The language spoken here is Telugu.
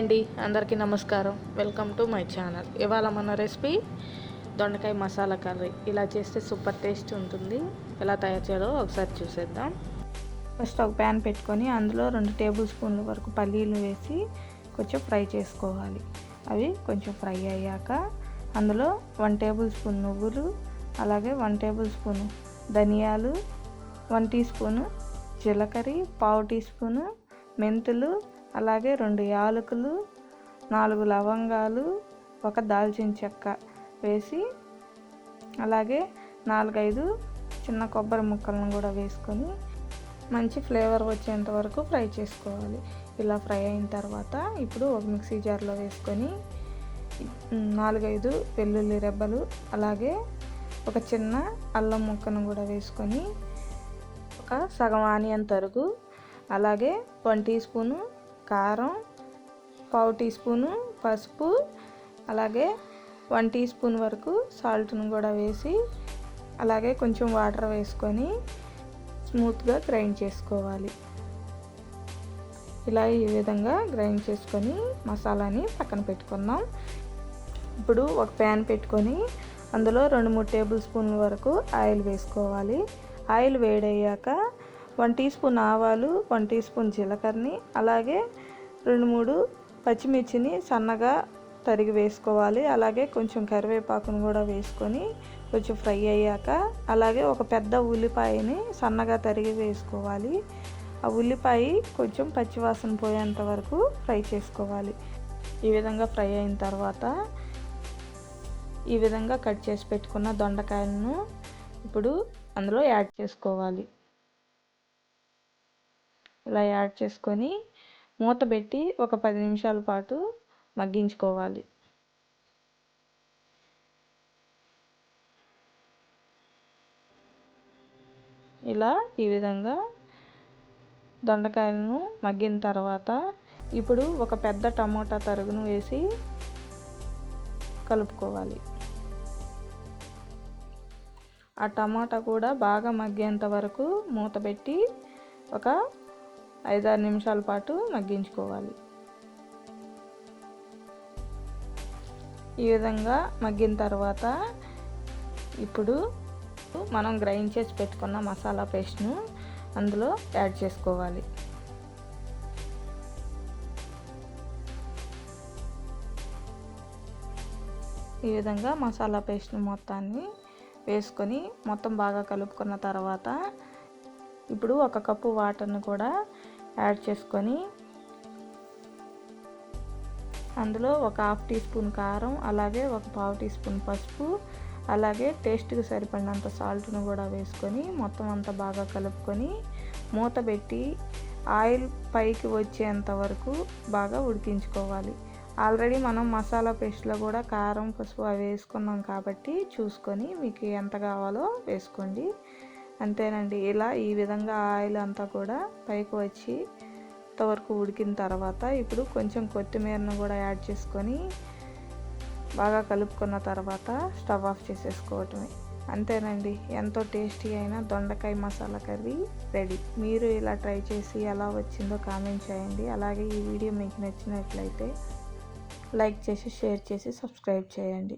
హాయ్ అండి, అందరికీ నమస్కారం. Welcome to my channel. ఇవాళ మన రెసిపీ దొండకాయ మసాలా కర్రీ. ఇలా చేస్తే సూపర్ టేస్ట్ ఉంటుంది. ఎలా తయారు చేయాలో ఒకసారి చూసేద్దాం. ఫస్ట్ ఒక ప్యాన్ పెట్టుకొని అందులో 2 టేబుల్ స్పూన్ల వరకు పల్లీలు వేసి కొంచెం ఫ్రై చేసుకోవాలి. అవి కొంచెం ఫ్రై అయ్యాక అందులో 1 టేబుల్ స్పూన్ నువ్వులు, అలాగే 1 టేబుల్ స్పూన్ ధనియాలు, 1 టీ స్పూను జీలకర్ర, 1/2 టీ స్పూను మెంతులు, అలాగే 2 యాలకులు, 4 లవంగాలు, 1 దాల్చిన చెక్క వేసి, అలాగే 4-5 చిన్న కొబ్బరి ముక్కలను కూడా వేసుకొని మంచి ఫ్లేవర్ వచ్చేంత వరకు ఫ్రై చేసుకోవాలి. ఇలా ఫ్రై అయిన తర్వాత ఇప్పుడు ఒక మిక్సీ జార్లో వేసుకొని 4-5 వెల్లుల్లి రెబ్బలు, అలాగే ఒక చిన్న అల్లం ముక్కను కూడా వేసుకొని ఒక సగం ఆనియన్ తరుగు, అలాగే 1 టీ స్పూను కారం, 1/2 టీ స్పూను పసుపు, అలాగే 1 టీ స్పూన్ వరకు సాల్ట్ను కూడా వేసి, అలాగే కొంచెం వాటర్ వేసుకొని స్మూత్గా గ్రైండ్ చేసుకోవాలి. ఇలా ఈ విధంగా గ్రైండ్ చేసుకొని మసాలాని పక్కన పెట్టుకుందాం. ఇప్పుడు ఒక ప్యాన్ పెట్టుకొని అందులో 2-3 టేబుల్ స్పూన్ల వరకు ఆయిల్ వేసుకోవాలి. ఆయిల్ వేడయ్యాక 1 టీ స్పూన్ ఆవాలు, 1 టీ స్పూన్ జీలకర్రని, అలాగే 2-3 పచ్చిమిర్చిని సన్నగా తరిగి వేసుకోవాలి. అలాగే కొంచెం కరివేపాకును కూడా వేసుకొని కొంచెం ఫ్రై అయ్యాక అలాగే ఒక పెద్ద ఉల్లిపాయని సన్నగా తరిగి వేసుకోవాలి. ఆ ఉల్లిపాయ కొంచెం పచ్చివాసన పోయేంత వరకు ఫ్రై చేసుకోవాలి. ఈ విధంగా ఫ్రై అయిన తర్వాత ఈ విధంగా కట్ చేసి పెట్టుకున్న దొండకాయలను ఇప్పుడు అందులో యాడ్ చేసుకోవాలి. ఇలా యాడ్ చేసుకొని మూత పెట్టి ఒక 10 నిమిషాల పాటు మగ్గించుకోవాలి. ఇలా ఈ విధంగా దొండకాయలను మగ్గిన తర్వాత ఇప్పుడు ఒక పెద్ద టమోటా తరుగును వేసి కలుపుకోవాలి. ఆ టమాటా కూడా బాగా మగ్గేంత వరకు మూత పెట్టి ఒక 5-6 నిమిషాల పాటు మగ్గించుకోవాలి. ఈ విధంగా మగ్గిన తర్వాత ఇప్పుడు మనం గ్రైండ్ చేసి పెట్టుకున్న మసాలా పేస్ట్ను అందులో యాడ్ చేసుకోవాలి. ఈ విధంగా మసాలా పేస్ట్ను మొత్తాన్ని వేసుకొని మొత్తం బాగా కలుపుకున్న తర్వాత ఇప్పుడు 1 కప్పు వాటర్ను కూడా యాడ్ చేసుకొని అందులో ఒక 1/2 టీ స్పూన్ కారం, అలాగే ఒక 1/2 టీ స్పూన్ పసుపు, అలాగే టేస్ట్కి సరిపడినంత సాల్ట్ను కూడా వేసుకొని మొత్తం అంతా బాగా కలుపుకొని మూత పెట్టి ఆయిల్ పైకి వచ్చేంత వరకు బాగా ఉడికించుకోవాలి. ఆల్రెడీ మనం మసాలా పేస్ట్లో కూడా కారం, పసుపు అవి వేసుకున్నాం కాబట్టి చూసుకొని మీకు ఎంత కావాలో వేసుకోండి. అంతేనండి. ఇలా ఈ విధంగా ఆయిల్ అంతా కూడా పైకి వచ్చి అంతవరకు ఉడికిన తర్వాత ఇప్పుడు కొంచెం కొత్తిమీరను కూడా యాడ్ చేసుకొని బాగా కలుపుకున్న తర్వాత స్టవ్ ఆఫ్ చేసేసుకోవటమే. అంతేనండి, ఎంతో టేస్టీ అయిన దొండకాయ మసాలా కర్రీ రెడీ. మీరు ఇలా ట్రై చేసి ఎలా వచ్చిందో కామెంట్ చేయండి. అలాగే ఈ వీడియో మీకు నచ్చినట్లయితే లైక్ చేసి, షేర్ చేసి, సబ్స్క్రైబ్ చేయండి.